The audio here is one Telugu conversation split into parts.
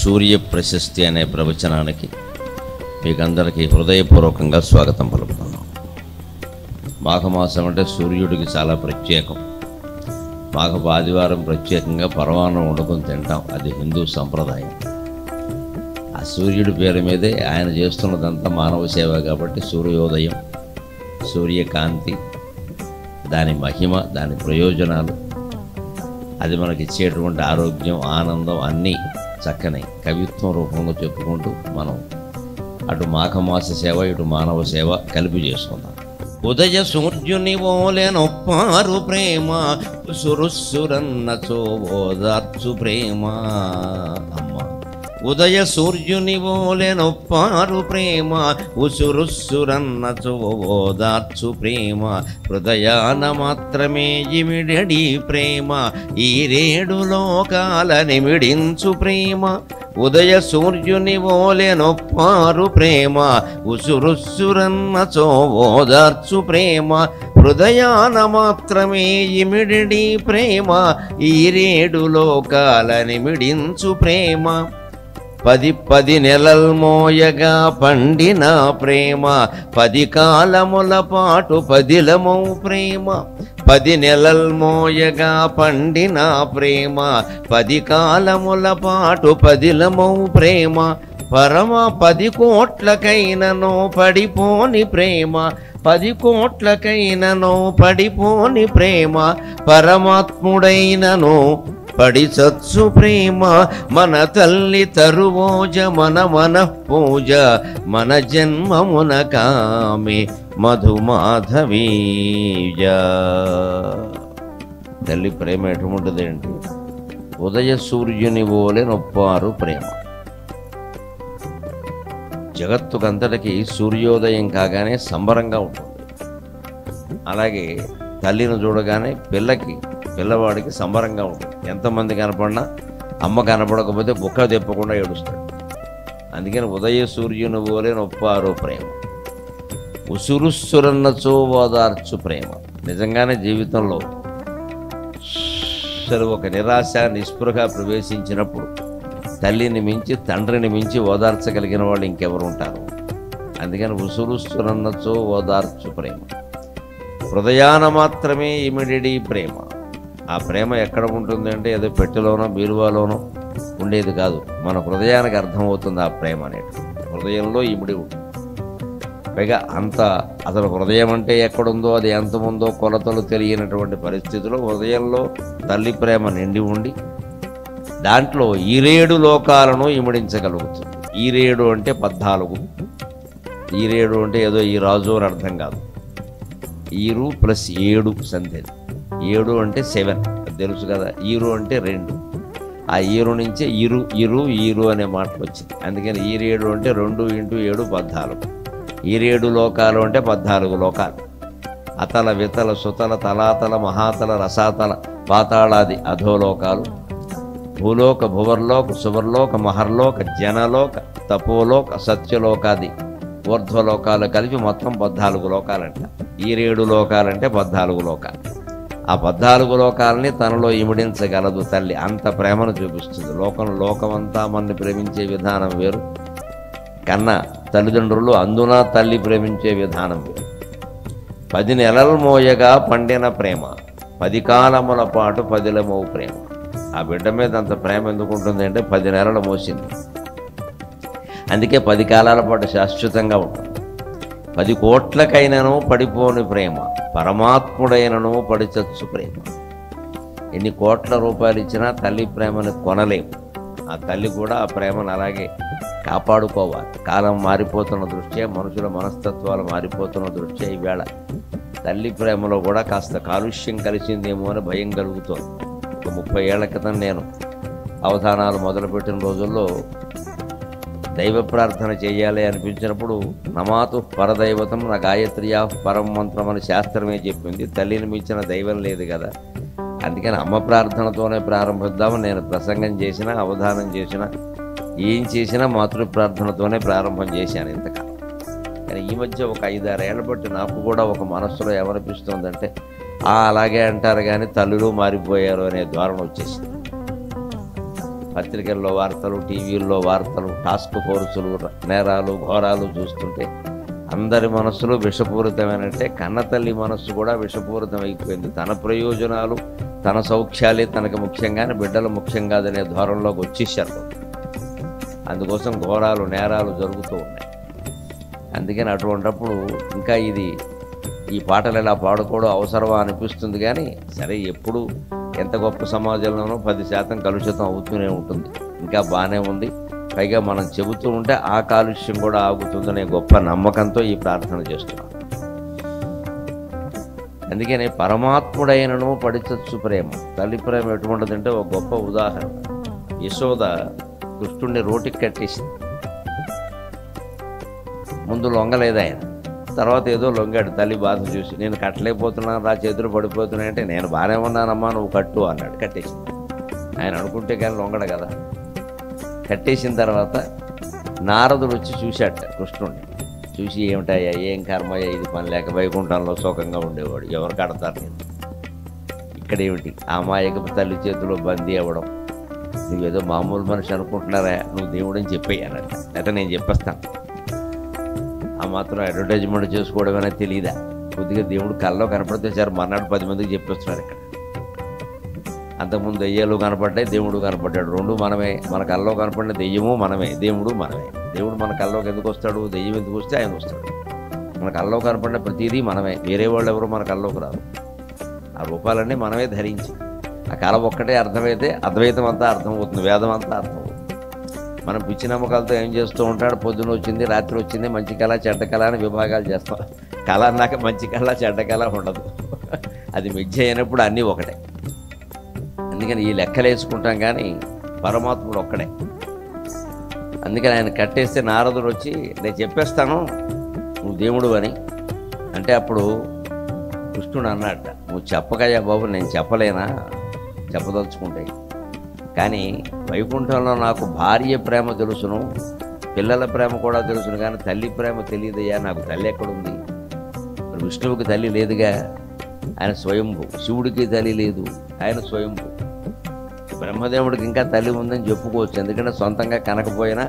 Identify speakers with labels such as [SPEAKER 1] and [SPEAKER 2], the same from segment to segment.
[SPEAKER 1] సూర్య ప్రశస్తి అనే ప్రవచనానికి మీకందరికీ హృదయపూర్వకంగా స్వాగతం పలుకుతున్నాం. మాఘమాసం అంటే సూర్యుడికి చాలా ప్రత్యేకం. మాఘపు ఆదివారం ప్రత్యేకంగా పరమాన్నం వండుకొని తింటాం. అది హిందూ సంప్రదాయం. ఆ సూర్యుడి పేరు మీదే ఆయన చేస్తున్నదంతా మానవ సేవ కాబట్టి సూర్యోదయం, సూర్యకాంతి, దాని మహిమ, దాని ప్రయోజనాలు, అది మనకి ఇచ్చేటువంటి ఆరోగ్యం, ఆనందం అన్నీ చక్కని కవిత్వం రూపంలో చెప్పుకుంటూ మనం అటు మాఘమాస సేవ, ఇటు మానవ సేవ కలిపి చేసుకుందాం. ఉదయ సూర్యుని ఓలెనొప్పారు ప్రేమ, సురుస్సురన్నచో ఓదార్చు ప్రేమ. అమ్మ ఉదయ సూర్యుని ఓలెనొప్పారు ప్రేమ, ఉసురుస్సురన్నచో ఓదార్చు ప్రేమ. హృదయాన మాత్రమే ఇమిడడి ప్రేమ, ఈ రేడు లోకాల నిమిడించు ప్రేమ. ఉదయ సూర్యుని ఓలెనొప్పారు ప్రేమ, ఉసురుస్సురన్నచో ఓదార్చు ప్రేమ. హృదయాన మాత్రమే ఇమిడడి ప్రేమ, ఈ రేడు లోకాల నిమిడించు ప్రేమ. పది నెలల్ మోయగా పండిన ప్రేమ, 10 కాలముల పాటు పదిలమౌ ప్రేమ. 10 నెలల్ మోయగా పండిన ప్రేమ, 10 కాలముల పాటు పదిలమౌ ప్రేమ. పరమ 10 కోట్లకైనను పడిపోని ప్రేమ, 10 కోట్లకైనను పడిపోని ప్రేమ. పరమాత్ముడైనను పడిచచ్చు ప్రేమ. మన తల్లి తరువోజ మన పూజ, మన జన్మమున కామె మధుమాధవీజ. తల్లి ప్రేమ ఎటువంటిది ఏంటి? ఉదయ సూర్యుని ఓలె నొప్పారు ప్రేమ. జగత్తుకంతటికి సూర్యోదయం కాగానే సంబరంగా ఉంటుంది. అలాగే తల్లిని చూడగానే పిల్లవాడికి సంబరంగా ఉంటుంది. ఎంతమంది కనపడినా అమ్మ కనపడకపోతే బుక్క తెప్పకుండా ఏడుస్తాడు. అందుకని ఉదయ సూర్యుని ఓలే నొప్పారు ప్రేమ, ఉసురుస్సురన్నచో ఓదార్చు ప్రేమ. నిజంగానే జీవితంలో అసలు ఒక నిరాశ, నిస్పృహ ప్రవేశించినప్పుడు తల్లిని మించి, తండ్రిని మించి ఓదార్చగలిగిన వాళ్ళు ఇంకెవరు ఉంటారు? అందుకని ఉసురుస్సురన్నచో ఓదార్చు ప్రేమ. హృదయాన మాత్రమే ఇమిడిడి ప్రేమ. ఆ ప్రేమ ఎక్కడ ఉంటుంది అంటే ఏదో పెట్టెలోనో బీరువాలోనో ఉండేది కాదు. మన హృదయానికి అర్థమవుతుంది ఆ ప్రేమ అనేది. హృదయంలో ఇమిడి ఉంటుంది. పైగా అంత అసలు హృదయం అంటే ఎక్కడుందో, అది ఎంత ఉందో కొలతలు తెలియనటువంటి పరిస్థితిలో హృదయంలో తల్లి ప్రేమ నిండి ఉండి దాంట్లో ఈ 7 లోకాలను ఇమిడించగలుగుతుంది. ఈ 7 అంటే 14. ఈ 7 అంటే ఏదో ఈ రాజు అని అర్థం కాదు. ఈరు ప్లస్ 7 సంతేది. 7 అంటే 7, అది తెలుసు కదా. ఈరు అంటే 2. ఆ ఈరు నుంచే ఈరు అనే మాటలు వచ్చింది. అందుకని ఈ 7 అంటే 2 × 7 14. ఈ 7 లోకాలు అంటే 14 లోకాలు. అతల వితల సుతల తలాతల మహాతల రసాతల పాతాళాది అధోలోకాలు, భూలోక భువర్లోక సువర్లోక మహర్లోక జనలోక తపోలోక సత్యలోకాది ఊర్ధ్వలోకాలు కలిపి మొత్తం 14 లోకాలంట. ఈ 7 లోకాలంటే 14 లోకాలు. ఆ 14 లోకాలని తనలో ఇమిడించగలదు తల్లి. అంత ప్రేమను చూపిస్తుంది. లోకమంతా మనని ప్రేమించే విధానం వేరు, కన్నా తల్లిదండ్రులు అందున తల్లి ప్రేమించే విధానం వేరు. 10 నెలలు మోయగా పండిన ప్రేమ, 10 కాలముల పాటు పదిలమౌ ప్రేమ. ఆ బిడ్డ మీద అంత ప్రేమ ఎందుకు ఉంటుంది అంటే 10 నెలలు మోసింది. అందుకే 10 కాలాల పాటు శాశ్వతంగా ఉంటుంది. 10 కోట్లకైనను పడిపోని ప్రేమ, పరమాత్ముడైనను పడిచచ్చు ప్రేమ. ఎన్ని కోట్ల రూపాయలు ఇచ్చినా తల్లి ప్రేమను కొనలేము. ఆ తల్లి కూడా ఆ ప్రేమను అలాగే కాపాడుకోవాలి. కాలం మారిపోతున్న దృష్ట్యా, మనుషుల మనస్తత్వాలు మారిపోతున్న దృష్ట్యా ఈవేళ తల్లి ప్రేమలో కూడా కాస్త కాలుష్యం కలిసిందేమో అని భయం కలుగుతోంది. ఒక 30 ఏళ్ల క్రితం నేను అవధానాలు మొదలుపెట్టిన రోజుల్లో దైవ ప్రార్థన చేయాలి అనిపించినప్పుడు నమాతు పరదైవతం నా గాయత్రియా పరం మంత్రం అని శాస్త్రమే చెప్పింది. తల్లిని మించిన దైవం లేదు కదా. అందుకని అమ్మ ప్రార్థనతోనే ప్రారంభిద్దామని నేను ప్రసంగం చేసినా, అవధానం చేసినా, ఏం చేసినా మాతృ ప్రార్థనతోనే ప్రారంభం చేశాను ఇంతకాలం. కానీ ఈ మధ్య ఒక 5-6 ఏళ్ల బట్టి నాకు కూడా ఒక మనస్సులో ఏమనిపిస్తుందంటే అలాగే అంటారు కానీ తల్లులు మారిపోయారు అనే ధోరణి వచ్చేసింది. పత్రికల్లో వార్తలు, టీవీల్లో వార్తలు, టాస్క్ ఫోర్సులు, నేరాలు, ఘోరాలు చూస్తుంటే అందరి మనస్సులో విషపూరితమైనట్టే కన్నతల్లి మనస్సు కూడా విషపూరితమైపోయింది. తన ప్రయోజనాలు, తన సౌఖ్యాలే తనకు ముఖ్యంగానే బిడ్డలు ముఖ్యం కాదనే ధోరణిలోకి వచ్చేసారు. అందుకోసం ఘోరాలు, నేరాలు జరుగుతూ ఉన్నాయి. అందుకని అటువంటప్పుడు ఇంకా ఈ పాటలు ఇలా పాడుకోవడం అవసరమా అనిపిస్తుంది. కానీ సరే, ఎప్పుడు ఎంత గొప్ప సమాజంలోనూ 10% కలుషితం అవుతూనే ఉంటుంది. ఇంకా బాగానే ఉంది. పైగా మనం చెబుతూ ఉంటే ఆ కాలుష్యం కూడా ఆగుతుందనే గొప్ప నమ్మకంతో ఈ ప్రార్థన చేస్తున్నాం. అందుకని పరమాత్ముడైనను పడిచచ్చు ప్రేమ, తల్లి ప్రేమ ఎటువంటిదంటే ఒక గొప్ప ఉదాహరణ. యశోద కృష్ణుడిని రోటికి కట్టేసింది. ముందు లొంగలేదు ఆయన, తర్వాత ఏదో లొంగాడు. తల్లి బాధ చూసి, నేను కట్టలేకపోతున్నాను రా, చేతులు పడిపోతున్నాయంటే, నేను బాగానే ఉన్నానమ్మా, నువ్వు కట్టు అన్నాడు. కట్టేసింది. ఆయన అనుకుంటే కానీ లొంగడు కదా. కట్టేసిన తర్వాత నారదుడు వచ్చి చూశాట కృష్ణుడిని. చూసి, ఏమిటయ్యా, ఏం కర్మయ్యా ఇది, పని లేక వైకుంఠంలో సుఖంగా ఉండేవాడు, ఎవరు కడతారు నేను, ఇక్కడేమిటి అమాయకపు తల్లి చేతిలో బందీ అవ్వడం, నువ్వేదో మామూలు మనిషి అనుకుంటున్నారా, నువ్వు దేవుడని చెప్పేయన్నాడు. అయితే నేను చెప్పేస్తాను, ఆ మాత్రం అడ్వర్టైజ్మెంట్ చేసుకోవడం అనేది తెలియదా, కొద్దిగా దేవుడు కల్లో కనపడితే సార్ మర్నాడు 10 మందికి చెప్పేస్తున్నారు. ఇక్కడ అంతకుముందు దెయ్యాలు కనపడ్డాయి, దేవుడు కనపడ్డాడు, రెండు మనమే. మన కల్లో కనపడిన దెయ్యము మనమే, దేవుడు మనమే. దేవుడు మన కల్లోకి ఎందుకు వస్తాడు, దెయ్యం ఎందుకు వస్తే ఆయన వస్తాడు. మన కల్లో కనపడిన ప్రతిదీ మనమే, వేరే వాళ్ళు ఎవరు మన కల్లోకి రాదు. ఆ రూపాలన్నీ మనమే ధరించి, ఆ కళ ఒక్కటే అర్థమైతే అద్వైతం అంతా అర్థమవుతుంది, వేదం అంతా అర్థమవుతుంది. మనం పిచ్చి నమ్మకాలతో ఏం చేస్తూ ఉంటాడు, పొద్దున వచ్చింది, రాత్రి వచ్చింది, మంచి కళ చెడ్డ కళ అని విభాగాలు చేస్తాం. కళ అన్నాక మంచి కళ చెడ్డ కళ ఉండదు. అది మిథ్య అయినప్పుడు అన్నీ ఒకటే. అందుకని ఈ లెక్కలు వేసుకుంటాం, కానీ పరమాత్ముడు ఒక్కడే. అందుకని ఆయన కట్టేస్తే నారదుడు వచ్చి, నేను చెప్పేస్తాను నువ్వు దేవుడు అని అంటే, అప్పుడు కృష్ణుడు అన్నట్ట, నువ్వు చెప్పకయ్యా బాబు, నేను చెప్పలేనా, చెప్పదలుచుకుంటే. కానీ వైకుంఠంలో నాకు భార్య ప్రేమ తెలుసును, పిల్లల ప్రేమ కూడా తెలుసును, కానీ తల్లి ప్రేమ తెలియదయ్యా, నాకు తల్లి ఎక్కడుంది. విష్ణువుకి తల్లి లేదుగా, ఆయన స్వయంభు. శివుడికి తల్లి లేదు, ఆయన స్వయంభు. బ్రహ్మదేవుడికి ఇంకా తల్లి ఉందని చెప్పుకోవచ్చు, ఎందుకంటే సొంతంగా కనకపోయినా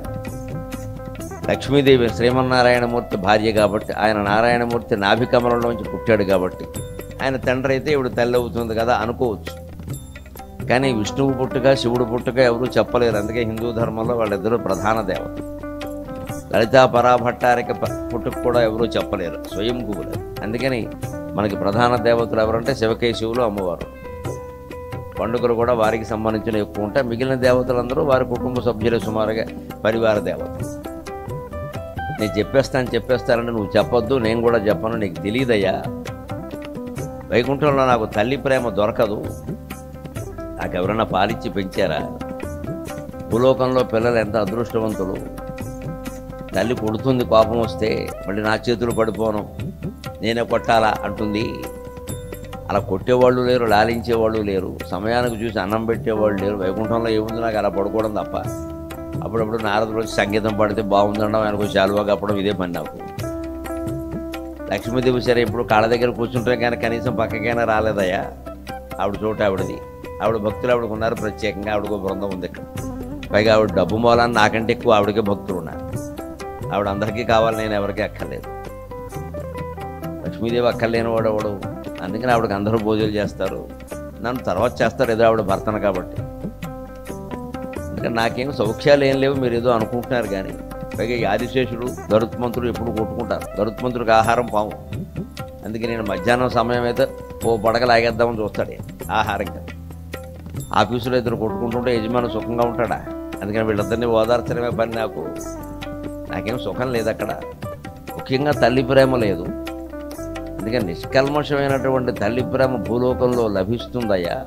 [SPEAKER 1] లక్ష్మీదేవి శ్రీమన్నారాయణమూర్తి భార్య కాబట్టి, ఆయన నారాయణమూర్తి నాభికమలంలోంచి పుట్టాడు కాబట్టి ఆయన తండ్రి అయితే ఇప్పుడు తల్లి అవుతుంది కదా అనుకోవచ్చు. కానీ విష్ణువు పుట్టుక, శివుడు పుట్టుక ఎవరూ చెప్పలేరు. అందుకే హిందూ ధర్మంలో వాళ్ళిద్దరూ ప్రధాన దేవత. లలితా పరాభట్టారిక పుట్టుక కూడా ఎవరూ చెప్పలేరు, స్వయంభువులు. అందుకని మనకి ప్రధాన దేవతలు ఎవరంటే శివకేశవులు, అమ్మవారు. పండుగలు కూడా వారికి సంబంధించిన ఎక్కువ ఉంటాయి. మిగిలిన దేవతలందరూ వారి కుటుంబ సభ్యులు, సుమారుగా పరివార దేవతలు. నేను చెప్పేస్తానంటే నువ్వు చెప్పొద్దు, నేను కూడా చెప్పను, నీకు తెలియదయ్యా. వైకుంఠంలో నాకు తల్లి ప్రేమ దొరకదు, నాకు ఎవరైనా పాలిచ్చి పెంచారా? భూలోకంలో పిల్లలు ఎంత అదృష్టవంతులు. తల్లి కొడుతుంది కోపం వస్తే, మళ్ళీ నా చేతులు పడిపోను, నేనే కొట్టాలా అంటుంది. అలా కొట్టేవాళ్ళు లేరు, లాలించేవాళ్ళు లేరు, సమయానికి చూసి అన్నం పెట్టేవాళ్ళు లేరు. వైకుంఠంలో ఏముంది, నాకు అలా పడుకోవడం తప్ప. అప్పుడప్పుడు నారదులు వచ్చి సంగీతం పడితే బాగుందనడం, ఆయనకు శాలువా కప్పడం, ఇదే పని నాకు. లక్ష్మీదేవి సరే ఇప్పుడు కాళ్ళ దగ్గర కూర్చుంటే కానీ కనీసం పక్కకైనా రాలేదయ్యా. ఆవిడ చోట ఆవిడది, ఆవిడ భక్తులు ఆవిడకు ఉన్నారు ప్రత్యేకంగా, ఆవిడకు బృందం ఉంది ఇక్కడ. పైగా ఆవిడ డబ్బు మూలాన్ని నాకంటే ఎక్కువ ఆవిడకే భక్తులు ఉన్నారు. ఆవిడ అందరికీ కావాలి, నేను ఎవరికీ అక్కర్లేదు. లక్ష్మీదేవి అక్కర్లేని వాడు ఎవడు. అందుకని ఆవిడకి అందరూ పూజలు చేస్తారు, నన్ను తర్వాత చేస్తారు, ఏదో ఆవిడ భర్తను కాబట్టి. అందుకని నాకేం సౌఖ్యాలు ఏం లేవు, మీరు ఏదో అనుకుంటున్నారు. కానీ పైగా ఈ ఆదిశేషుడు, గరుత్మంతుడు ఎప్పుడు కొట్టుకుంటారు. గరుత్మంతుడికి ఆహారం పాము. అందుకే నేను మధ్యాహ్నం సమయం అయితే ఓ పడక లాగేద్దామని చూస్తాడు ఆహారంగా. ఆఫీసులో ఇద్దరు కొట్టుకుంటుంటే యజమాని సుఖంగా ఉంటాడా? అందుకని వీళ్ళిద్దరిని ఓదార్చడమే పని నాకు. నాకేం సుఖం లేదు అక్కడ. ముఖ్యంగా తల్లి ప్రేమ లేదు. అందుకని నిష్కల్మషమైనటువంటి తల్లి ప్రేమ భూలోకంలో లభిస్తుందయ్యా.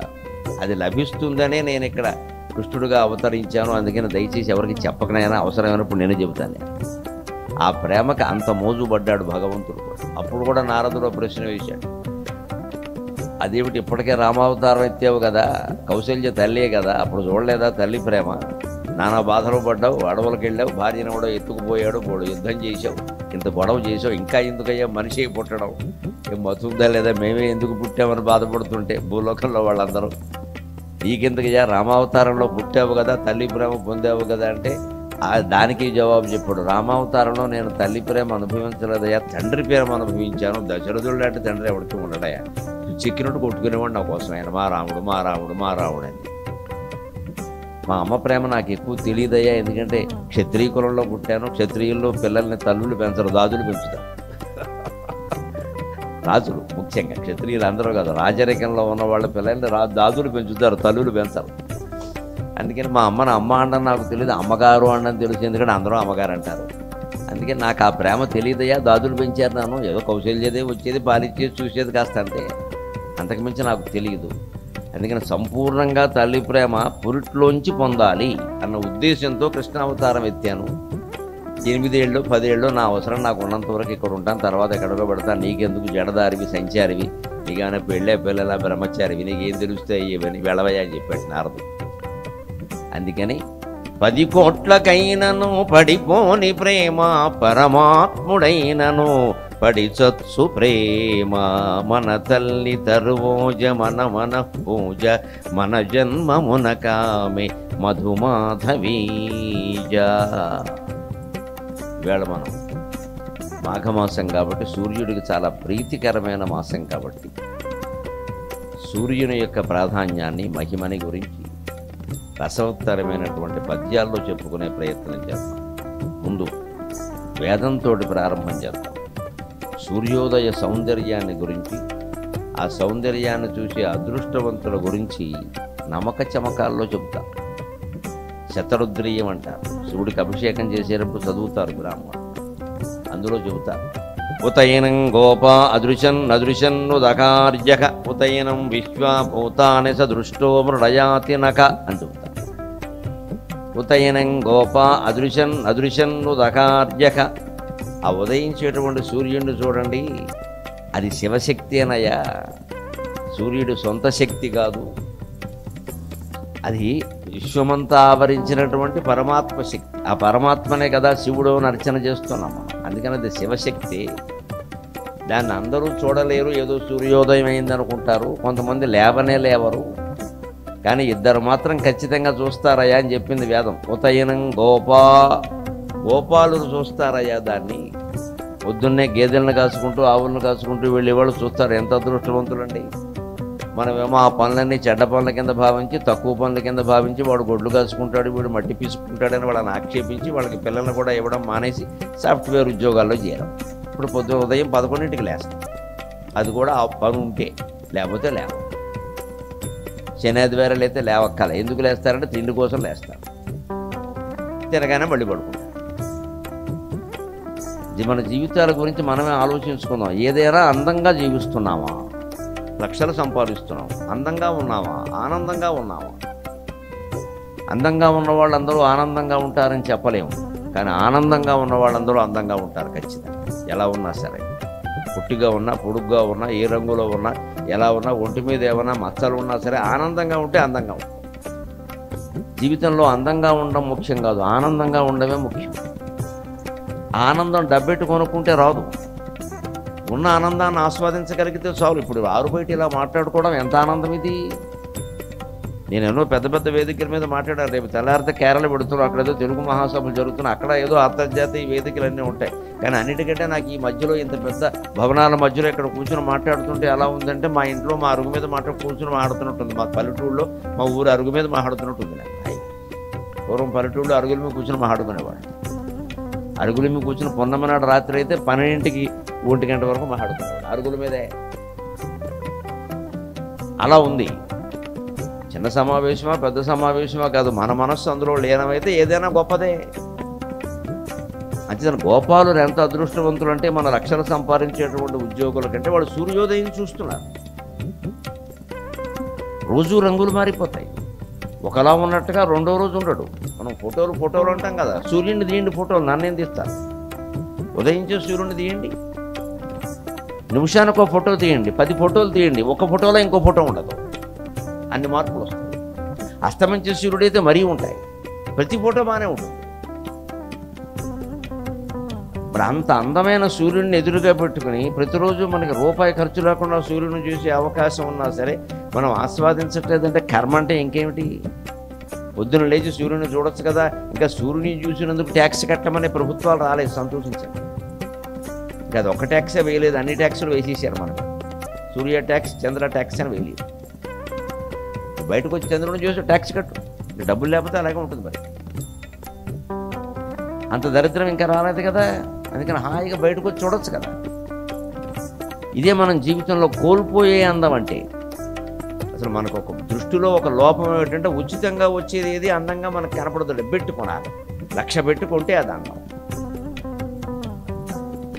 [SPEAKER 1] అది లభిస్తుందనే నేను ఇక్కడ కృష్ణుడిగా అవతరించాను. అందుకని దయచేసి ఎవరికి చెప్పకనైనా, అవసరమైనప్పుడు నేనే చెబుతాను. ఆ ప్రేమకి అంత మోజుపడ్డాడు భగవంతుడు. అప్పుడు కూడా నారదుడు ప్రశ్న వేశాడు, అదేమిటి ఇప్పటికే రామావతారం ఎత్తావు కదా, కౌశల్య తల్లియే కదా, అప్పుడు చూడలేదా తల్లి ప్రేమ? నానా బాధలు పడ్డావు, అడవులకు వెళ్ళావు, భార్యను కూడా ఎత్తుకుపోయాడు, యుద్ధం చేసావు, ఇంత గొడవ చేసావు, ఇంకా ఎందుకయ్యా మనిషి పుట్టడం, ఏం మతుందా లేదా, మేమే ఎందుకు పుట్టామని బాధపడుతుంటే భూలోకంలో వాళ్ళందరూ నీకెందుకయ్యా రామావతారంలో పుట్టావు కదా, తల్లి ప్రేమ పొందావు కదా అంటే దానికి జవాబు చెప్పాడు. రామావతారంలో నేను తల్లి ప్రేమ అనుభవించలేదయ్యా, తండ్రి ప్రేమ అనుభవించాను. దశరథుడు లాంటి తండ్రి ఎవరికి ఉండడయా, చిక్కినట్టు కొట్టుకునేవాడు నా కోసం. ఆయన మా రాముడు మా రాముడు మా రాముడు అని. మా అమ్మ ప్రేమ నాకు ఎక్కువ తెలియదయ్యా, ఎందుకంటే క్షత్రియ కులంలో పుట్టాను. క్షత్రియుల్లో పిల్లల్ని తల్లులు పెంచరు, దాదులు పెంచుతారు. రాజులు ముఖ్యంగా, క్షత్రియులు అందరూ కాదు, రాజరికంలో ఉన్న వాళ్ళ పిల్లల్ని దాదులు పెంచుతారు, తల్లులు పెంచరు. అందుకని మా అమ్మని అమ్మ అండం నాకు తెలియదు, అమ్మగారు అండం తెలుసు, ఎందుకంటే అందరూ అమ్మగారు అంటారు. అందుకని నాకు ఆ ప్రేమ తెలియదయ్యా, దాదులు పెంచారు నన్ను. ఏదో కౌశల్యదే వచ్చేది, పాలిచ్చేది, చూసేది కాస్త అంతే, అంతకుమించి నాకు తెలియదు. అందుకని సంపూర్ణంగా తల్లి ప్రేమ పురిట్లోంచి పొందాలి అన్న ఉద్దేశంతో కృష్ణావతారం ఎత్తాను. 8 ఏళ్ళు 10 ఏళ్ళు నా అవసరం నాకు ఉన్నంత వరకు ఇక్కడ ఉంటాను, తర్వాత ఎక్కడికో పెడతాను. నీకెందుకు జడదారివి సంచారివి, నీకేమైనా పెళ్ళే పిల్లల బ్రహ్మచారివి, నీకేం తెలుస్తాయి ఇవని వెళ్ళవయ్యా అని చెప్పాడు నారదు. అందుకని 10 కోట్లకైనను పడిపోని ప్రేమ పరమాత్ముడైనను పడిచొత్సు ప్రేమ. మన తల్లి తరువోజ మన మన పూజ మన జన్మమున కామె మధుమాధవీజ. ఈవేళ మనం మాఘమాసం కాబట్టి, సూర్యుడికి చాలా ప్రీతికరమైన మాసం కాబట్టి, సూర్యుని యొక్క ప్రాధాన్యాన్ని మహిమని గురించి రసవత్తరమైనటువంటి పద్యాల్లో చెప్పుకునే ప్రయత్నం చేస్తాం. ముందు వేదంతో ప్రారంభం చేస్తాం. సూర్యోదయ సౌందర్యాన్ని గురించి, ఆ సౌందర్యాన్ని చూసి అదృష్టవంతుల గురించి నమక చమకాల్లో చెబుతాం. శతరుద్రీయం అంటారు, శివుడికి అభిషేకం చేసేటప్పుడు చదువుతారు బ్రాహ్మణుడు. అందులో చెబుతారు, ఉతయనం గోపా అదృశన్ అదృశన్నుదకార్యక ఉతయనం విశ్వభూతాని సదృష్టో మృడయాతి నక అని చెబుతారు. ఉతయనం గోపా అదృశన్ అదృశన్నుదకార్యక. ఆ ఉదయించేటువంటి సూర్యుడిని చూడండి, అది శివశక్తి అనయ్యా, సూర్యుడు సొంత శక్తి కాదు, అది విశ్వమంతా ఆవరించినటువంటి పరమాత్మ శక్తి. ఆ పరమాత్మనే కదా శివుడు అర్చన చేస్తున్నాం మనం. అందుకని అది శివశక్తి. దాన్ని అందరూ చూడలేరు, ఏదో సూర్యోదయం అయిందనుకుంటారు, కొంతమంది లేవనే లేవరు, కానీ 2 మాత్రం ఖచ్చితంగా చూస్తారయ్యా అని చెప్పింది వేదం. ఉతయనం గోపాలు చూస్తారయ్యా దాన్ని. పొద్దున్నే గేదెలను కాసుకుంటూ ఆవులను కాసుకుంటూ వెళ్ళేవాళ్ళు చూస్తారు. ఎంత అదృష్టవంతులండి. మనమేమో ఆ పనులన్నీ చెడ్డ పనుల కింద భావించి, తక్కువ పనుల కింద భావించి, వాడు గొడ్లు కాసుకుంటాడు, వీడు మట్టి పీసుకుంటాడని వాళ్ళని ఆక్షేపించి వాళ్ళకి పిల్లలను కూడా ఇవ్వడం మానేసి సాఫ్ట్వేర్ ఉద్యోగాల్లో చేరాం. ఇప్పుడు ఉదయం 11ంటికి లేస్తాం, అది కూడా ఆ పని ఉంటే, లేకపోతే లేవ. శనాదివారాలు అయితే లేవక్కల. ఎందుకు లేస్తారంటే తిండి కోసం లేస్తారు, తినగానే మళ్ళీ పడుకుంటారు. మన జీవితాల గురించి మనమే ఆలోచించుకుందాం. ఏదైనా అందంగా జీవిస్తున్నామా, లక్షలు సంపాదిస్తున్నాం, అందంగా ఉన్నామా, ఆనందంగా ఉన్నామా? అందంగా ఉన్న వాళ్ళందరూ ఆనందంగా ఉంటారని చెప్పలేము, కానీ ఆనందంగా ఉన్న వాళ్ళందరూ అందంగా ఉంటారు ఖచ్చితంగా. ఎలా ఉన్నా సరే, పొట్టిగా ఉన్నా, పొడుగ్గా ఉన్నా, ఏ రంగులో ఉన్నా, ఎలా ఉన్నా, ఒంటి మీద ఏమైనా మచ్చలు ఉన్నా సరే ఆనందంగా ఉంటే అందంగా ఉంటాం. జీవితంలో అందంగా ఉండడం ముఖ్యం కాదు, ఆనందంగా ఉండడమే ముఖ్యం. ఆనందం డబ్బెట్టు కొనుక్కుంటే రాదు, ఉన్న ఆనందాన్ని ఆస్వాదించగలిగితే చాలు. ఇప్పుడు ఆరు బయట ఇలా మాట్లాడుకోవడం ఎంత ఆనందం ఇది. నేను ఎన్నో పెద్ద పెద్ద వేదికల మీద మాట్లాడాను. రేపు తెల్లారితే కేరళ పెడుతున్నాను, అక్కడ ఏదో తెలుగు మహాసభలు జరుగుతున్నాయి, అక్కడ ఏదో అంతర్జాతీయ వేదికలన్నీ ఉంటాయి. కానీ అన్నిటికంటే నాకు ఈ మధ్యలో ఇంత పెద్ద భవనాల మధ్యలో ఇక్కడ కూర్చొని మాట్లాడుతుంటే ఎలా ఉందంటే, మా ఇంట్లో మా అరుగు మీద కూర్చొని మాట్లాడుతున్నట్టుంది. మా పల్లెటూరులో మా ఊరు అరుగు మీద మాట్లాడుతున్నట్టుంది. పూర్వం పల్లెటూరులో అరుగుల మీద కూర్చొని మాట్లాడుకునేవాడు. అరుగుల మీద కూర్చొని పొన్నమనాడు రాత్రి అయితే 12ంటికి 1 గంట వరకు మాట్లాడుకునేవాడు అరుగుల మీదే. అలా ఉంది. చిన్న సమావేశమా పెద్ద సమావేశమా కాదు, మన మనస్సు అందులో లీనమైతే ఏదైనా గొప్పదే. అంతేనా గోపాలులు ఎంత అదృష్టవంతులు అంటే, మన లక్షలు సంపాదించేటువంటి ఉద్యోగుల కంటే వాళ్ళు సూర్యోదయం చూస్తున్నారు. రోజు రంగులు మారిపోతాయి. ఒకలా ఉన్నట్టుగా రెండో రోజు ఉండడు. మనం ఫోటోలు అంటాం కదా, సూర్యుడిని తీయండి ఫోటోలు, నన్నేం తీస్తారు. ఉదయించే సూర్యుడిని తీయండి, నిమిషానికి 1 ఫోటో తీయండి, 10 ఫోటోలు తీయండి, ఒక ఫోటోలో ఇంకో ఫోటో ఉండదు. అన్ని మార్పులు వస్తాయి. అస్తమించే సూర్యుడైతే మరీ ఉంటాయి, ప్రతి ఫోటో బాగానే ఉంటుంది. మరి అంత అందమైన సూర్యుడిని ఎదురుగా పెట్టుకుని ప్రతిరోజు మనకి రూపాయి ఖర్చు లేకుండా సూర్యుడిని చూసే అవకాశం ఉన్నా సరే, మనం ఆస్వాదించట్లేదంటే కర్మ అంటే ఇంకేమిటి? పొద్దున లేచి సూర్యుని చూడొచ్చు కదా, ఇంకా సూర్యుని చూసినందుకు ట్యాక్స్ కట్టమనే ప్రభుత్వాలు రాలేదు, సంతోషించండి. ఇంకా అది ఒక ట్యాక్సే వేయలేదు, అన్ని ట్యాక్సులు వేసేసారు మనకు. సూర్య ట్యాక్స్, చంద్ర ట్యాక్స్ అని వేయలేదు. బయటకు వచ్చి చంద్రుని చూసి ట్యాక్స్ కట్టు, డబ్బులు లేకపోతే అలాగే ఉంటుంది. మరి అంత దరిద్రం ఇంకా రాలేదు కదా, అందుకని హాయిగా బయటకు వచ్చి చూడొచ్చు కదా. ఇదే మనం జీవితంలో కోల్పోయే అందం అంటే. అసలు మనకు ఒక దృష్టిలో ఒక లోపం ఏమిటంటే ఉచితంగా వచ్చేది ఏది అందంగా మనకు కనపడదు, పెట్టుకోనాలి. 1,00,000 పెట్టుకుంటే అది అందం.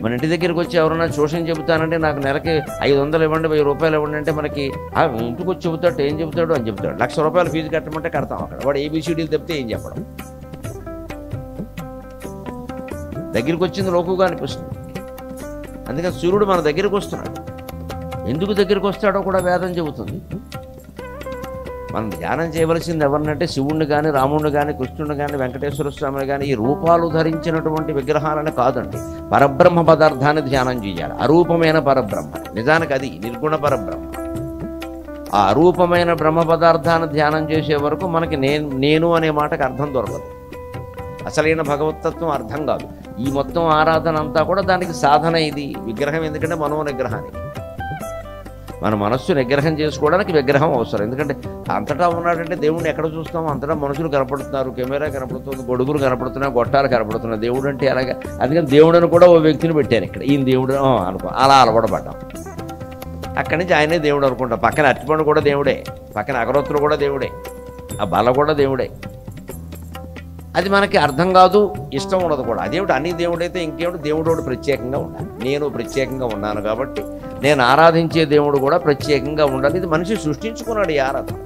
[SPEAKER 1] మన ఇంటి దగ్గరికి వచ్చి ఎవరన్నా ట్యూషన్ చెబుతానంటే నాకు నెలకి 500 ఇవ్వండి, 1000 రూపాయలు ఇవ్వండి అంటే మనకి ఇంటికి వచ్చి చెబుతాడు, ఏం చెబుతాడు అని చెబుతాడు. 1,00,000 రూపాయలు ఫీజు కట్టమంటే కడతాం. అక్కడ వాడు ఏబిసిడీలు తప్పితే ఏం చెప్పడం. దగ్గరికి వచ్చింది లోకుగా అనిపిస్తుంది. అందుకని సూర్యుడు మన దగ్గరికి వస్తున్నాడు. ఎందుకు దగ్గరికి వస్తాడో కూడా వేదం చెబుతుంది. మనం ధ్యానం చేయవలసింది ఎవరినంటే శివుణ్ణి కానీ, రాముణ్ణి కానీ, కృష్ణుని కానీ, వెంకటేశ్వర స్వామిని కానీ, ఈ రూపాలు ధరించినటువంటి విగ్రహాలని కాదండి. పరబ్రహ్మ పదార్థాన్ని ధ్యానం చేయాలి. అరూపమైన పరబ్రహ్మ, నిజానికి అది నిర్గుణ పరబ్రహ్మ. ఆ అరూపమైన బ్రహ్మ పదార్థాన్ని ధ్యానం చేసే వరకు మనకి నేను అనే మాటకు అర్థం దొరకదు. అసలైన భగవతత్వం అర్థం కాదు. ఈ మొత్తం ఆరాధన అంతా కూడా దానికి సాధన. ఇది విగ్రహం ఎందుకంటే మనో నిగ్రహానికి. మన మనస్సు నిగ్రహం చేసుకోవడానికి విగ్రహం అవసరం. ఎందుకంటే అంతటా ఉన్నాడంటే దేవుడిని ఎక్కడ చూస్తామో అంతటా మనుషులు కనపడుతున్నారు, కెమెరా కనపడుతుంది, గొడుగులు కనపడుతున్నాయి, గొట్టాలు కనపడుతున్నాయి. దేవుడు అంటే అలాగే. అందుకని దేవుడని కూడా ఓ వ్యక్తిని పెట్టాను ఇక్కడ. ఈయన దేవుడు అనుకో, అలా అలవాటుపడ్డాం. అక్కడి నుంచి ఆయనే దేవుడు అనుకుంటాం. పక్కన అరటిపండు కూడా దేవుడే, పక్కన అగరొత్తులు కూడా దేవుడే, ఆ బల్ల కూడా దేవుడే. అది మనకి అర్థం కాదు, ఇష్టం ఉండదు కూడా. అదేమిటి అన్ని దేవుడైతే ఇంకేమిటి, దేవుడు ప్రత్యేకంగా ఉండాలి. నేను ప్రత్యేకంగా ఉన్నాను కాబట్టి నేను ఆరాధించే దేవుడు కూడా ప్రత్యేకంగా ఉండాలి. ఇది మనిషి సృష్టించుకున్నాడు ఈ ఆరాధన.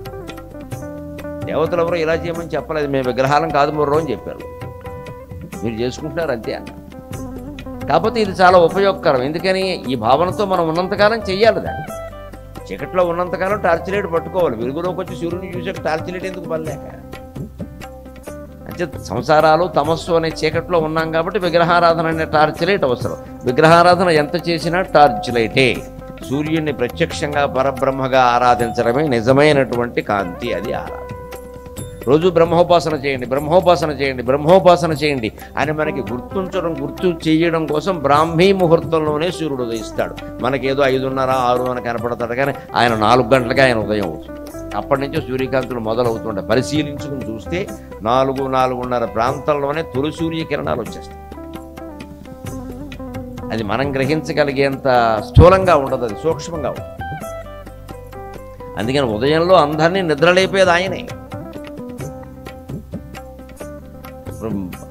[SPEAKER 1] దేవతలు ఎవరో ఇలా చేయమని చెప్పలేదు. మేము విగ్రహాలం కాదు మొర్రో అని చెప్పారు. మీరు చేసుకుంటున్నారు అంతే అన్న. కాకపోతే ఇది చాలా ఉపయోగకరం. ఎందుకని ఈ భావనతో మనం ఉన్నంతకాలం చెయ్యాలి. దాన్ని చీకట్లో ఉన్నంతకాలం టార్చ్ లైట్ పట్టుకోవాలి. వెలుగులోకి వచ్చి సూర్యుని చూసాక టార్చ్ లైట్ ఎందుకు పడలేక? అంటే సంసారాలు తమస్సు అనే చీకట్లో ఉన్నాం కాబట్టి విగ్రహారాధన అనే టార్చ్ లైట్ అవసరం. విగ్రహారాధన ఎంత చేసినా టార్చ్ లైటే. సూర్యుడిని ప్రత్యక్షంగా పరబ్రహ్మగా ఆరాధించడమే నిజమైనటువంటి కాంతి. అది ఆరాధన. రోజు బ్రహ్మోపాసన చేయండి, బ్రహ్మోపాసన చేయండి, బ్రహ్మోపాసన చేయండి అని మనకి గుర్తు చేయడం కోసం బ్రాహ్మీ ముహూర్తంలోనే సూర్యుడు ఉదయిస్తాడు. మనకేదో 5:30, 6 అని కనపడతాడు, కానీ ఆయన 4 గంటలకే ఆయన ఉదయం అవుతుంది. అప్పటి నుంచే సూర్యకాంతులు మొదలవుతుంటాయి. పరిశీలించుకుని చూస్తే 4, 4:30 ప్రాంతంలోనే తొలి సూర్యకిరణాలు వచ్చేస్తాయి. అది మనం గ్రహించగలిగేంత స్థూలంగా ఉండదు, అది సూక్ష్మంగా ఉంటుంది. అందుకని ఉదయంలో అందరినీ నిద్రలేపేది ఆయనే.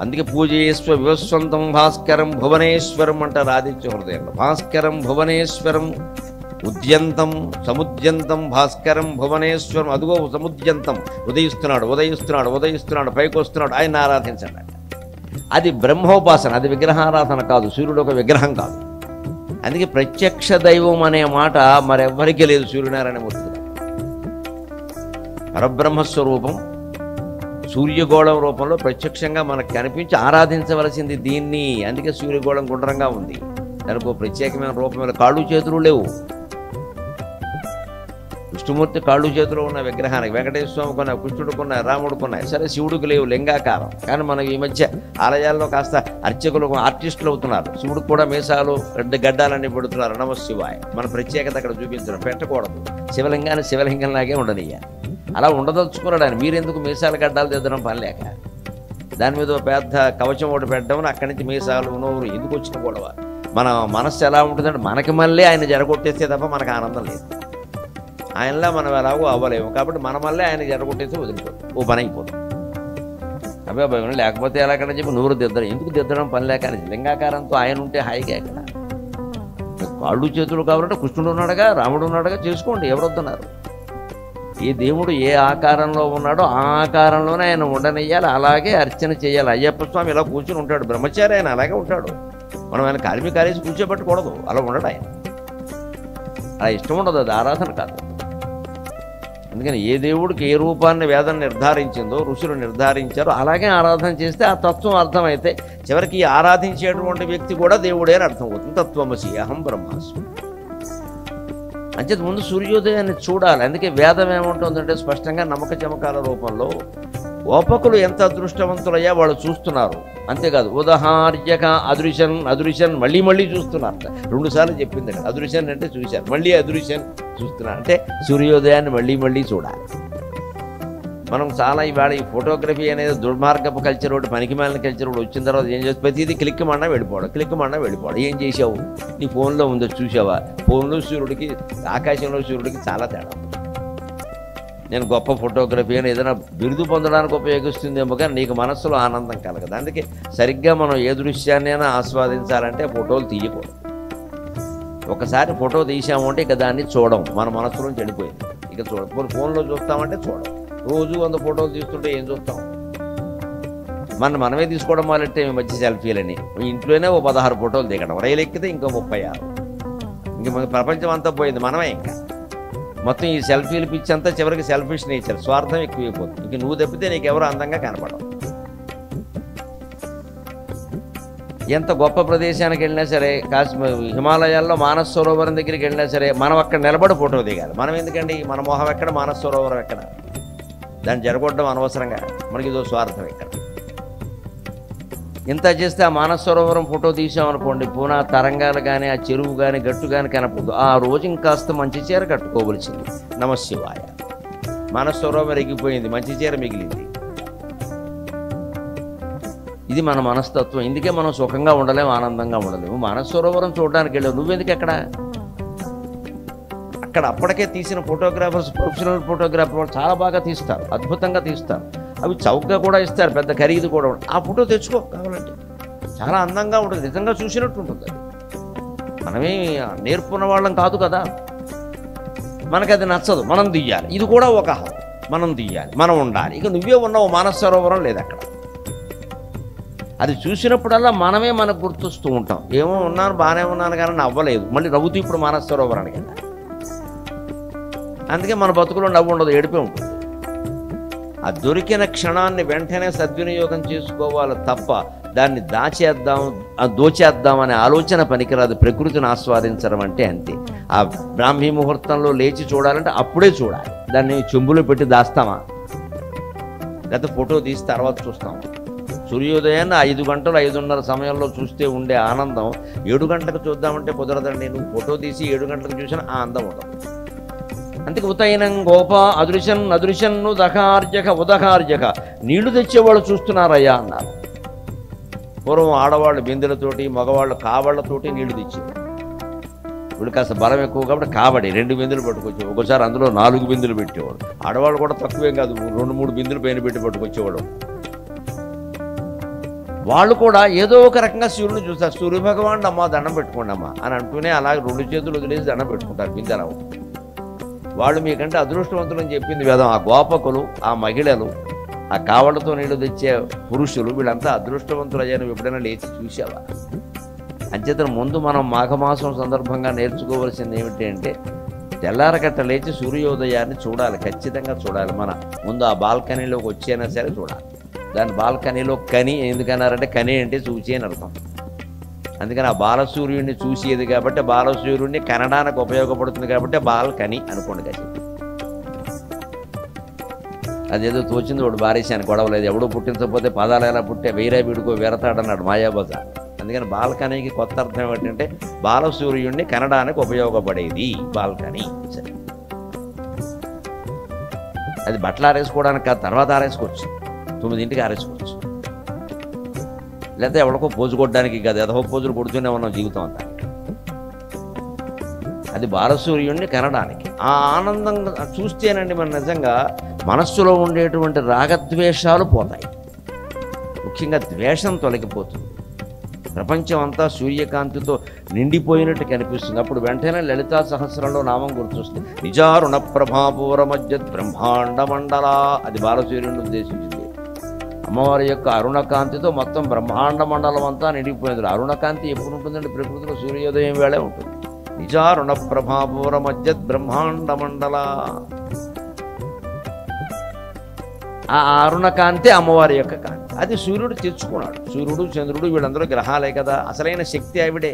[SPEAKER 1] అందుకే పూజయేశ్వ వివస్వంతం భాస్కరం భువనేశ్వరం అంటారు ఆదిత్య హృదయంలో. భాస్కరం భువనేశ్వరం ఉద్యంతం సముద్యంతం భాస్కరం భువనేశ్వరం. అదుగో సముద్యంతం ఉదయిస్తున్నాడు, ఉదయిస్తున్నాడు, ఉదయిస్తున్నాడు, పైకి వస్తున్నాడు, ఆయన ఆరాధించండి. అది బ్రహ్మోపాసన, అది విగ్రహారాధన కాదు. సూర్యుడు ఒక విగ్రహం కాదు. అందుకే ప్రత్యక్ష దైవం అనే మాట మరెవ్వరికీ లేదు. సూర్యనారాయణమూర్తి పరబ్రహ్మస్వరూపం సూర్యగోళం రూపంలో ప్రత్యక్షంగా మనకు కనిపించి ఆరాధించవలసింది దీన్ని. అందుకే సూర్యగోళం గుండ్రంగా ఉంది. దానికి ప్రత్యేకమైన రూపమైన కాళ్ళు చేతులు లేవు. విష్ణుమూర్తి కాళ్ళు చేతులు ఉన్న విగ్రహానికి వెంకటేశ్వర స్వామి కొన్నాయి, కృష్ణుడు కొన్నాయి, రాముడు కొన్నాయి. సరే శివుడికి లేవు, లింగాకారం. కానీ మనకి ఈ మధ్య ఆలయాల్లో కాస్త అర్చకులు ఆర్టిస్టులు అవుతున్నారు. శివుడికి కూడా మీసాలు గడ్డాలన్నీ పెడుతున్నారు. నమశివాయ. మన ప్రత్యేకత అక్కడ చూపించడం పెట్టకూడదు. శివలింగాన్ని శివలింగంలాగే ఉండనియ్యాలి. అలా ఉండదలుచుకున్నాడు ఆయన. మీరెందుకు మీసాలు గడ్డాలు దిద్దడం పనిలేక దాని మీద పెద్ద కవచం ఒకటి పెట్టడం, అక్కడి నుంచి మీసాలు నోరు ఎందుకు వచ్చిన గొడవ. మన మనస్సు ఎలా ఉంటుందంటే మనకి మళ్ళీ ఆయన జరగొట్టేస్తే తప్ప మనకు ఆనందం లేదు. ఆయనలా మనం ఎలాగో అవ్వలేము. కాబట్టి మన మళ్ళీ ఆయన జరగొట్టేస్తే వదిలిపోతుంది, ఓ పని అయిపోతుంది. అబ్బాయి లేకపోతే ఎలాగని చెప్పి నూరు దిద్దడం ఎందుకు దిద్దడం పని లేక అని లింగాకారంతో ఆయన ఉంటే హాయిగా ఎక్కడ. కాళ్ళు చేతులు కావాలంటే కృష్ణుడు ఉన్నాడుగా, రాముడు ఉన్నాడుగా, చేసుకోండి, ఎవరొద్దన్నారు. ఈ దేవుడు ఏ ఆకారంలో ఉన్నాడో ఆ ఆకారంలోనే ఆయన ఉండనియ్యాలి, అలాగే అర్చన చేయాలి. అయ్యప్ప స్వామి ఇలా కూర్చుని ఉంటాడు, బ్రహ్మచారి ఆయన అలాగే ఉంటాడు. మనం ఆయన కాలేసి కూర్చోబెట్టకూడదు, అలా ఉండడు ఆయన. అలా ఇష్టం ఉండదు, అది ఆరాధన కాదు. అందుకని ఏ దేవుడికి ఏ రూపాన్ని వేదం నిర్ధారించిందో, ఋషులు నిర్ధారించారో అలాగే ఆరాధన చేస్తే ఆ తత్వం అర్థమైతే చివరికి ఈ ఆరాధించేటువంటి వ్యక్తి కూడా దేవుడే అని అర్థమవుతుంది. తత్వమసి అహం బ్రహ్మాస్మి అంచేత ముందు సూర్యోదయాన్ని చూడాలి. అందుకే వేదం ఏముంటుందంటే స్పష్టంగా నమ్మక చమకాల రూపంలో గోపకులు ఎంత అదృష్టవంతులయ్యా వాళ్ళు చూస్తున్నారు. అంతేకాదు ఉదహార్యక అదృశన్ అదృశన్ మళ్ళీ మళ్ళీ చూస్తున్నారు. 2 సార్లు చెప్పింది కదా, అదృశన్ అంటే చూశారు, మళ్ళీ అదృశన్ చూస్తున్నారు అంటే సూర్యోదయాన్ని మళ్ళీ మళ్ళీ చూడాలి. మనం చాలా ఇవాళ ఈ ఫోటోగ్రఫీ అనేది దుర్మార్గపు కల్చర్ ఒకటి, పనికిమాలిన కల్చర్ ఒకటి వచ్చిన తర్వాత ఏం చేస్తే ప్రతిదీ క్లిక్ మన్నా వెళ్ళిపోవడం. ఏం చేసావు? నీ ఫోన్లో ఉందో చూసావా? ఫోన్లో సూర్యుడికి ఆకాశంలో సూర్యుడికి చాలా తేడా. నేను గొప్ప ఫోటోగ్రఫీ అని ఏదైనా బిరుదు పొందడానికి ఉపయోగిస్తుందేమో కానీ నీకు మనస్సులో ఆనందం కలగదు. అందుకే సరిగ్గా మనం ఏ దృశ్యాన్నైనా ఆస్వాదించాలంటే ఫోటోలు తీయకూడదు. ఒకసారి ఫోటో తీసాము అంటే ఇక దాన్ని చూడం, మన మనస్సులో చెడిపోయింది. ఇక ఫోన్లో చూస్తామంటే చూడం. రోజు 100 ఫోటోలు తీస్తుంటే ఏం చూస్తాం? మనమే తీసుకోవడం మొదలెట్టే ఈ మధ్య సెల్ఫీలని. ఇంట్లోనే ఓ 16 ఫోటోలు దిగడం, రైలు ఎక్కితే ఇంకో 36. ఇంక మన ప్రపంచం అంతా పోయింది, మనమే ఇంకా మొత్తం ఈ సెల్ఫీలు పిచ్చి అంతా చివరికి సెల్ఫిష్ నేచర్, స్వార్థం ఎక్కువైపోతుంది. ఇంక నువ్వు తప్పితే నీకెవరు అందంగా కనపడవు. ఎంత గొప్ప ప్రదేశానికి వెళ్ళినా సరే, హిమాలయాల్లో మానస సరోవరం దగ్గరికి వెళ్ళినా సరే మనం అక్కడ నిలబడి ఫోటో దిగాలి. మనం ఎందుకండి, మన మొహం ఎక్కడ, మానస సరోవరం ఎక్కడ? దాన్ని జరగొట్టడం అనవసరంగా, మనకి ఇదో స్వార్థం ఇక్కడ. ఇంత చేస్తే ఆ మానస సరోవరం ఫోటో తీసామనుకోండి, పూనా తరంగాలు కానీ ఆ చెరువు కానీ గట్టు కానీ కనపడదు. ఆ రోజు ఇంకాస్త మంచి చీర కట్టుకోవలసింది. నమశివాయ. మానస సరోవరం ఎగిపోయింది, మంచి చీర మిగిలింది. ఇది మన మనస్తత్వం. ఇందుకే మనం సుఖంగా ఉండలేము, ఆనందంగా ఉండలేము. మానస సరోవరం చూడడానికి వెళ్ళావు, నువ్వెందుకు ఎక్కడ? అక్కడ అప్పటికే తీసిన ఫోటోగ్రాఫర్స్, ప్రొఫెషనల్ ఫోటోగ్రాఫర్ చాలా బాగా తీస్తారు, అద్భుతంగా తీస్తారు. అవి చౌకగా కూడా ఇస్తారు, పెద్ద ఖరీదు కూడా ఉంటుంది. ఆ ఫోటో తెచ్చుకో కావాలంటే, చాలా అందంగా ఉంటుంది, నిజంగా చూసినట్టు ఉంటుంది. అది మనమే నేర్పున్న వాళ్ళం కాదు కదా, మనకి అది నచ్చదు, మనం తీయాలి. ఇది కూడా ఒక మనం తీయాలి, మనం ఉండాలి. ఇక నువ్వే ఉన్నావు, మానస సరోవరం లేదు అక్కడ. అది చూసినప్పుడల్లా మనమే మనకు గుర్తొస్తూ ఉంటాం. ఏమో ఉన్నాను, బాగానే ఉన్నాను కానీ నవ్వలేదు, మళ్ళీ నవ్వుతూ ఇప్పుడు మానస సరోవరానికి వెళ్ళాలి. అందుకే మన బతుకులో నవ్వు ఉండదు, ఏడిపే ఉంటుంది. ఆ దొరికిన క్షణాన్ని వెంటనే సద్వినియోగం చేసుకోవాలి తప్ప దాన్ని దోచేద్దాం అనే ఆలోచన పనికిరాదు. ప్రకృతిని ఆస్వాదించడం అంటే అంతే. ఆ బ్రాహ్మీ ముహూర్తంలో లేచి చూడాలంటే అప్పుడే చూడాలి. దాన్ని చెంబులో పెట్టి దాస్తామా, లేకపోతే ఫోటో తీసి తర్వాత చూస్తాం? సూర్యోదయాన్ని 5 గంటలు 5:30 సమయంలో చూస్తే ఉండే ఆనందం 7 గంటలకు చూద్దామంటే కుదరదండి. నువ్వు ఫోటో తీసి 7 గంటలకు చూసినా ఆ అందం ఉండదు. అందుకే ఉతైనం గోప అదృశన్ అదృశన్ను దహార్జక ఉదహార్జక, నీళ్లు తెచ్చేవాళ్ళు చూస్తున్నారయ్యా అన్నారు. పూర్వం ఆడవాళ్ళు బిందెలతోటి, మగవాళ్ళు కావళ్లతోటి నీళ్లు తెచ్చేవారు. ఇప్పుడు కాస్త బలం ఎక్కువ కాబట్టి కావడి 2 బిందెలు పట్టుకొచ్చేవాడు. ఒకసారి అందులో 4 బిందెలు పెట్టేవాడు. ఆడవాళ్ళు కూడా తక్కువేం కాదు, 2-3 బిందెలు పైన పెట్టి పట్టుకొచ్చేవాడు. వాళ్ళు కూడా ఏదో ఒక రకంగా సూర్యుడిని చూస్తారు. సూర్యభగవానుడు అమ్మ దండం పెట్టుకోండి అమ్మా అని అంటూనే అలాగే 2 చేతులు వదిలేసి దండం పెట్టుకుంటారు బిందెలవు. వాళ్ళు మీకంటే అదృష్టవంతులు అని చెప్పింది వేదం. ఆ గోపకులు, ఆ మహిళలు, ఆ కావళ్లతో నీళ్లు తెచ్చే పురుషులు, వీళ్ళంతా అదృష్టవంతులు అయ్యా. నువ్వు ఎప్పుడైనా లేచి చూసావా? అంచేతన ముందు మనం మాఘమాసం సందర్భంగా నేర్చుకోవాల్సింది ఏమిటి అంటే, తెల్లారగట్ట లేచి సూర్యోదయాన్ని చూడాలి, ఖచ్చితంగా చూడాలి. మన ముందు ఆ బాల్కనీలోకి వచ్చైనా సరే చూడాలి. దాని బాల్కనీలో కని ఎందుకన్నారంటే, కని అంటే చూసి అని అర్థం. అందుకని ఆ బాలసూర్యుడిని చూసేది కాబట్టి, బాలసూర్యుడిని కనడానికి ఉపయోగపడుతుంది కాబట్టి బాల్కని అనుకోండి. కదా అదేదో తోచింది వాడు బారేశాను, గొడవలేదు. ఎవడో పుట్టించకపోతే పదాలు ఎలా పుట్టే, వేరే వీడుకో వేరతాడన్నాడు మాయాబజార్. అందుకని బాల్కనీకి కొత్త అర్థం ఏంటంటే బాలసూర్యుడిని కనడానికి ఉపయోగపడేది బాల్కనీ. సరే, అది బట్టలు ఆరేసుకోవడానికి కాదు, తర్వాత ఆరేసుకోవచ్చు, 9ంటికి ఆరేసుకోవచ్చు. లేకపోతే ఎవరికో పోజు కొట్టడానికి కాదు, ఏదో పోజులు కొడుతూనే ఉన్నాం జీవితం అంతా. అది బాలసూర్యుడిని కనడానికి. ఆ ఆనందంగా చూస్తేనండి మన నిజంగా మనస్సులో ఉండేటువంటి రాగద్వేషాలు పోతాయి. ముఖ్యంగా ద్వేషం తొలగిపోతుంది. ప్రపంచం అంతా సూర్యకాంతితో నిండిపోయినట్టు కనిపిస్తుంది. అప్పుడు వెంటనే లలితా సహస్రంలో నామం గుర్తొస్తుంది. నిజారుణ ప్రభాపూర మధ్య బ్రహ్మాండ మండల. అది బాలసూర్యుడిని ఉద్దేశించింది. అమ్మవారి యొక్క అరుణకాంతితో మొత్తం బ్రహ్మాండ మండలం అంతా నిండిపోయింది. అరుణకాంతి ఎప్పుడు ఉంటుందండి? ప్రకృతిలో సూర్యోదయం వేళే ఉంటుంది. నిజారుణ ప్రభాపూర మధ్య బ్రహ్మాండ మండల. ఆ అరుణకాంతి అమ్మవారి యొక్క కాంతి. అది సూర్యుడు తెచ్చుకున్నాడు. సూర్యుడు, చంద్రుడు వీళ్ళందరూ గ్రహాలే కదా, అసలైన శక్తి ఆవిడే.